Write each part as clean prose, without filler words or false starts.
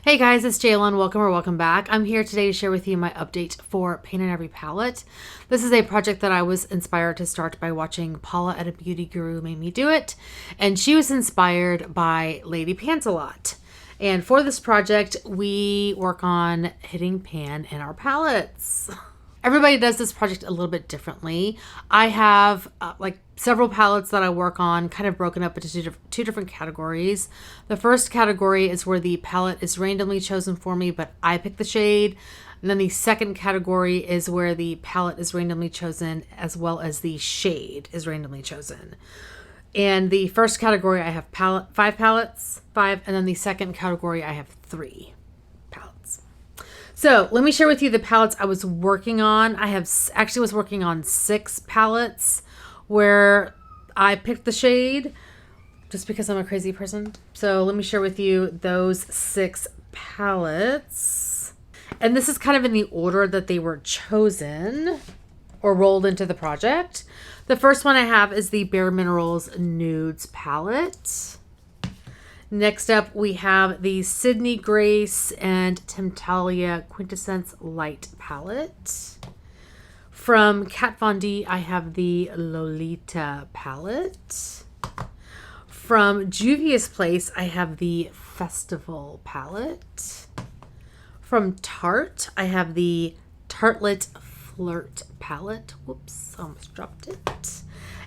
Hey guys, it's Jalen. Welcome back. I'm here today to share with you my update for Paint on Every Palette. This is a project that I was inspired to start by watching Paula at a Beauty Guru made me do it. And she was inspired by Lady Pants a lot. And for this project, we work on hitting pan in our palettes. Everybody does this project a little bit differently. I have several palettes that I work on kind of broken up into two different categories. The first category is where the palette is randomly chosen for me, but I pick the shade. And then the second category is where the palette is randomly chosen as well as the shade is randomly chosen. And the first category I have five palettes, and then the second category I have 3 palettes. So let me share with you the palettes I was working on. I was working on 6 palettes where I picked the shade just because I'm a crazy person. So let me share with you those 6 palettes. And this is kind of in the order that they were chosen or rolled into the project. The first one I have is the Bare Minerals Nudes palette. Next up, we have the Sydney Grace and Temptalia Quintescence Light palette. From Kat Von D, I have the Lolita palette. From Juvia's Place, I have the Festival palette. From Tarte, I have the Tartlette Flirt palette. Whoops, almost dropped it.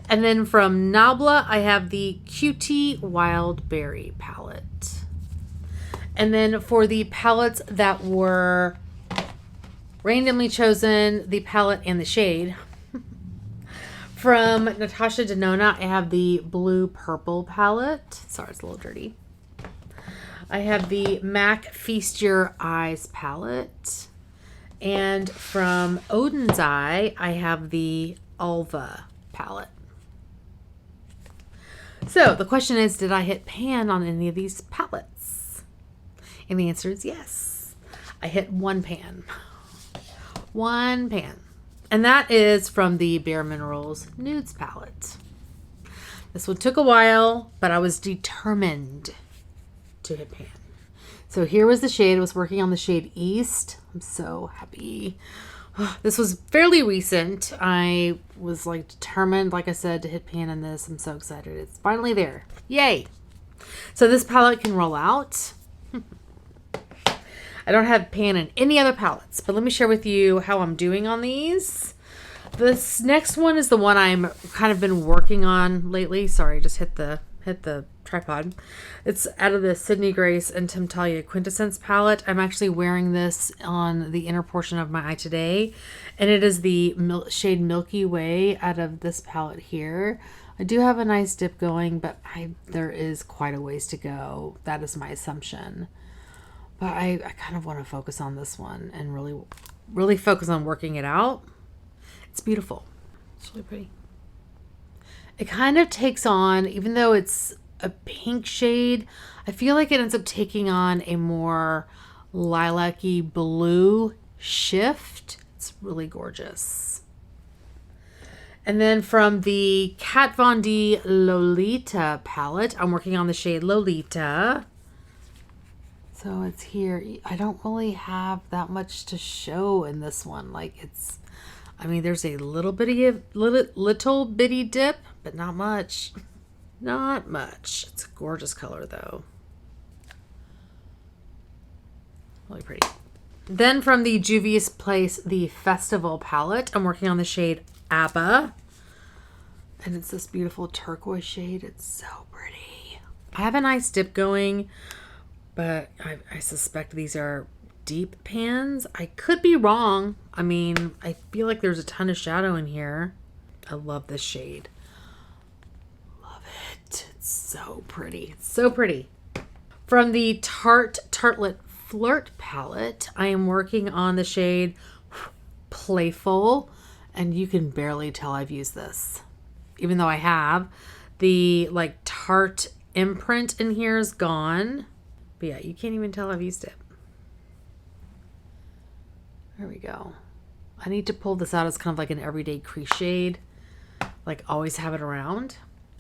And then from Nabla, I have the Qutie Wild Berry palette. And then for the palettes that were randomly chosen, the palette and the shade. From Natasha Denona, I have the Blue Purple palette. Sorry, it's a little dirty. I have the MAC Feast Your Eyes palette. And from Odinside, I have the Alva palette. So the question is, did I hit pan on any of these palettes? And the answer is yes. I hit 1 pan. 1 pan. And that is from the Bare Minerals Nudes palette. This one took a while, but I was determined to hit pan. So here was the shade. I was working on the shade East. I'm so happy. This was fairly recent. I was determined, like I said, to hit pan in this. I'm so excited. It's finally there. Yay. So this palette can roll out. I don't have pan in any other palettes, but let me share with you how I'm doing on these. This next one is the one I'm kind of been working on lately. Sorry, just hit the tripod. It's out of the Sydney Grace and Temptalia Quintescence palette. I'm actually wearing this on the inner portion of my eye today, and it is the shade Milky Way out of this palette here. I do have a nice dip going, but there is quite a ways to go. That is my assumption. But I kind of want to focus on this one and really focus on working it out. It's beautiful. It's really pretty. It kind of takes on, even though it's a pink shade, I feel like it ends up taking on a more lilac-y blue shift. It's really gorgeous. And then from the Kat Von D Lolita palette, I'm working on the shade Lolita. So it's here. I don't really have that much to show in this one. There's a little bitty dip, but not much. Not much. It's a gorgeous color though. Really pretty. Then from the Juvia's Place, the Festival palette, I'm working on the shade Abba. And it's this beautiful turquoise shade. It's so pretty. I have a nice dip going, but I suspect these are deep pans. I could be wrong. I feel like there's a ton of shadow in here. I love this shade. Love it. It's so pretty. It's so pretty. From the Tartlette Flirt palette, I am working on the shade Playful, and you can barely tell I've used this. Even though I have. The Tarte imprint in here is gone. But yeah, you can't even tell I've used it. There we go. I need to pull this out as kind of like an everyday crease shade. Always have it around.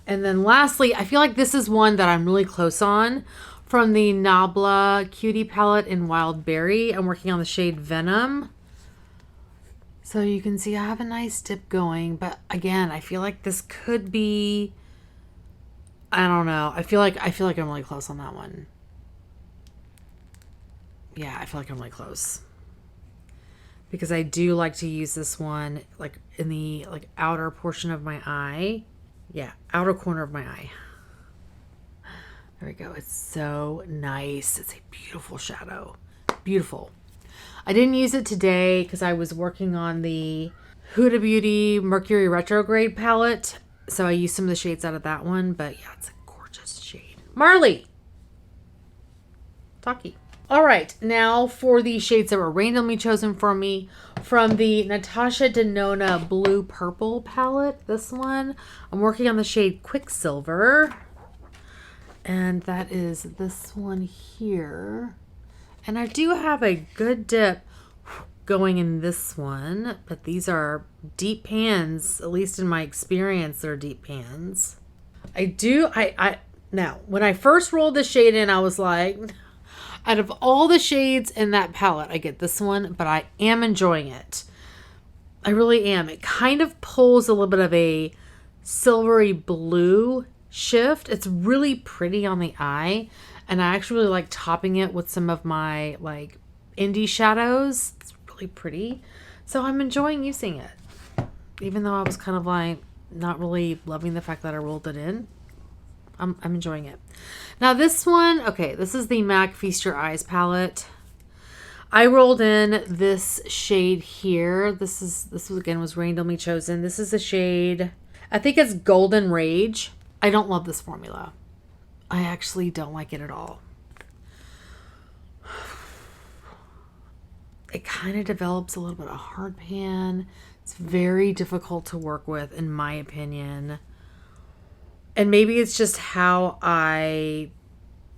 And then lastly, I feel like this is one that I'm really close on from the Nabla Cutie palette in Wild Berry. I'm working on the shade Venom. So you can see I have a nice dip going, but again, I feel like this could be, I don't know. I feel like I'm really close on that one. Yeah, I feel like I'm really close. Because I do like to use this one like in the like outer portion of my eye. Yeah, outer corner of my eye. There we go. It's so nice. It's a beautiful shadow. Beautiful. I didn't use it today because I was working on the Huda Beauty Mercury Retrograde palette. So I used some of the shades out of that one. But yeah, it's a gorgeous shade. Marley! Taki. All right, now for the shades that were randomly chosen for me from the Natasha Denona Blue Purple palette. This one, I'm working on the shade Quicksilver. And that is this one here. And I do have a good dip going in this one, but these are deep pans, at least in my experience, they're deep pans. Now, when I first rolled the shade in, I was like, out of all the shades in that palette, I get this one, but I am enjoying it. I really am. It kind of pulls a little bit of a silvery blue shift. It's really pretty on the eye, and I actually really like topping it with some of my like indie shadows. It's really pretty, so I'm enjoying using it, even though I was kind of like not really loving the fact that I rolled it in. I'm enjoying it. Now this one, okay, this is the MAC Feast Your Eyes palette. I rolled in this shade here. This again was randomly chosen. This is a shade, I think it's Golden Rage. I don't love this formula. I actually don't like it at all. It kind of develops a little bit of hard pan. It's very difficult to work with, in my opinion. And maybe it's just how I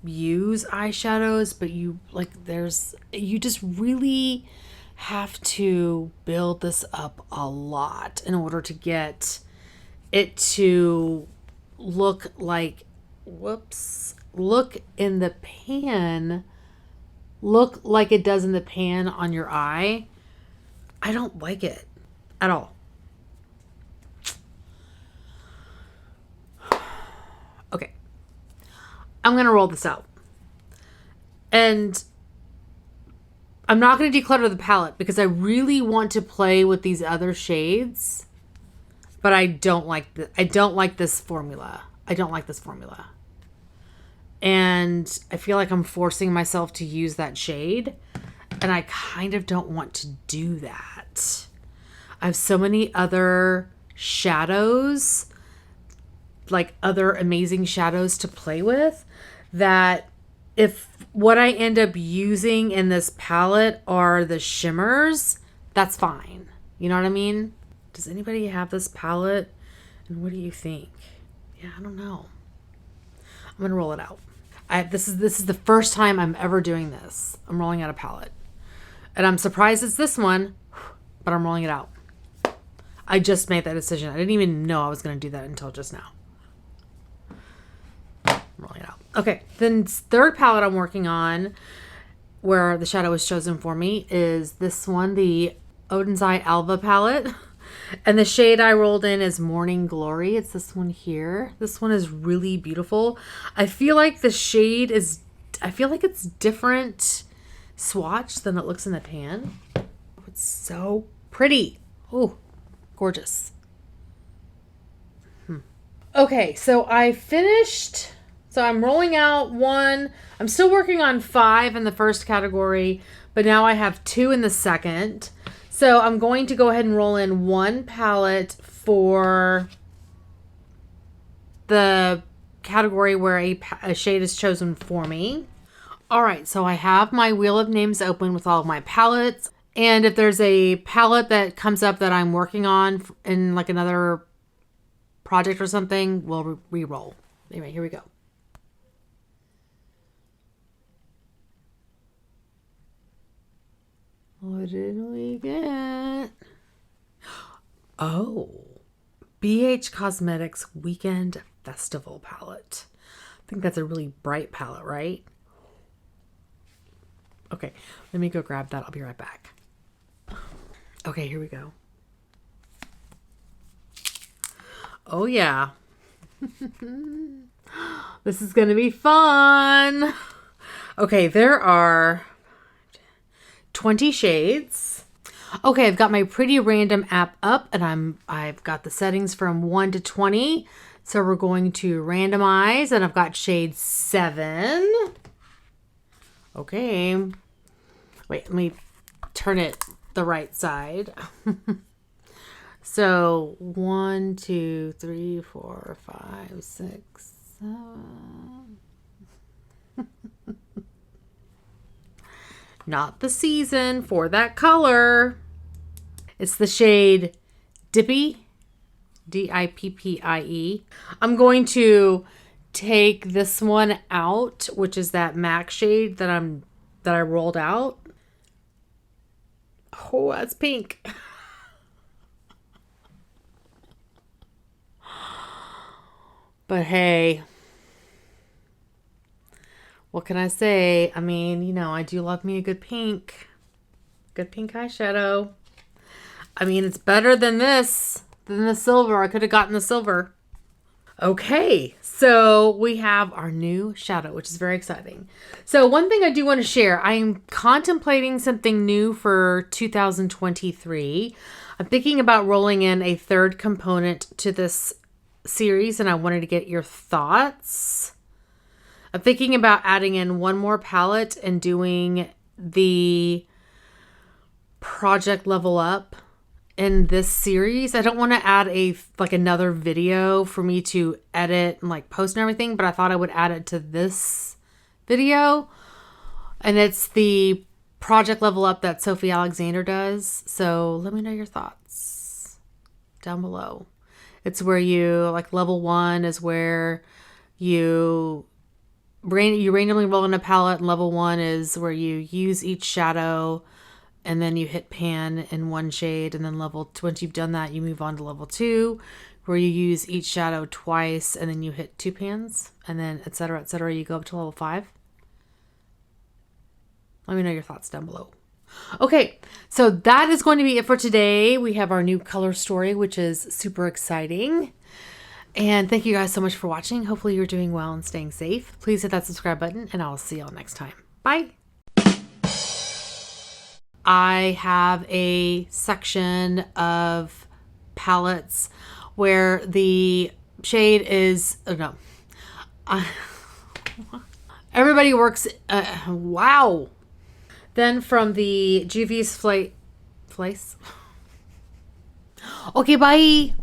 use eyeshadows, but you just really have to build this up a lot in order to get it to look like, look in the pan, look like it does in the pan on your eye. I don't like it at all. Okay, I'm going to roll this out. And I'm not going to declutter the palette because I really want to play with these other shades. But I don't like this formula. I don't like this formula. And I feel like I'm forcing myself to use that shade. And I kind of don't want to do that. I have so many other shadows, like other amazing shadows to play with, that if what I end up using in this palette are the shimmers, that's fine. You know what I mean? Does anybody have this palette? And what do you think? Yeah, I don't know. I'm going to roll it out. This is the first time I'm ever doing this. I'm rolling out a palette. And I'm surprised it's this one, but I'm rolling it out. I just made that decision. I didn't even know I was going to do that until just now. I'm rolling it out. Okay, then third palette I'm working on, where the shadow was chosen for me, is this one, the Odinside Alva palette. And the shade I rolled in is Morning Glory. It's this one here. This one is really beautiful. I feel like the shade is, I feel like it's different swatch than it looks in the pan. It's so pretty. Oh, gorgeous. Okay, so I finished. So I'm rolling out one. I'm still working on 5 in the first category, but now I have 2 in the second. So I'm going to go ahead and roll in 1 palette for the category where a shade is chosen for me. All right, so I have my wheel of names open with all of my palettes. And if there's a palette that comes up that I'm working on in like another project or something, we'll re-roll. Anyway, here we go. What did we get? Oh, BH Cosmetics Weekend Festival palette. I think that's a really bright palette, right? Okay, let me go grab that. I'll be right back. Okay, here we go. Oh yeah. This is going to be fun. Okay, there are 20 shades. Okay, I've got my Pretty Random app up and I've got the settings from 1 to 20. So we're going to randomize and I've got shade 7. Okay. Wait, let me turn it the right side. So 1, 2, 3, 4, 5, 6, 7. Not the season for that color. It's the shade Dippie, Dippie. I'm going to take this one out, which is that MAC shade that I rolled out. Oh, that's pink. But hey, what can I say? I mean, you know, I do love me a good pink. Good pink eyeshadow. I mean, it's better than this, than the silver. I could have gotten the silver. Okay, so we have our new shadow, which is very exciting. So one thing I do want to share, I am contemplating something new for 2023. I'm thinking about rolling in a third component to this series, and I wanted to get your thoughts. I'm thinking about adding in one more palette and doing the project level up in this series. I don't want to add another video for me to edit and like post and everything, but I thought I would add it to this video. And it's the project level up that Sophie Alexander does. So let me know your thoughts down below. It's where you, like, level 1 is where you randomly roll in a palette, and level 1 is where you use each shadow and then you hit pan in one shade, and then once you've done that, you move on to level 2 where you use each shadow twice and then you hit 2 pans, and then etc. You go up to level 5. Let me know your thoughts down below. Okay, so that is going to be it for today. We have our new color story, which is super exciting. And thank you guys so much for watching. Hopefully you're doing well and staying safe. Please hit that subscribe button, and I'll see y'all next time. Bye. I have a section of palettes where the shade is, oh no. Everybody works, wow. Then from the Juvia's Flight. Okay, bye.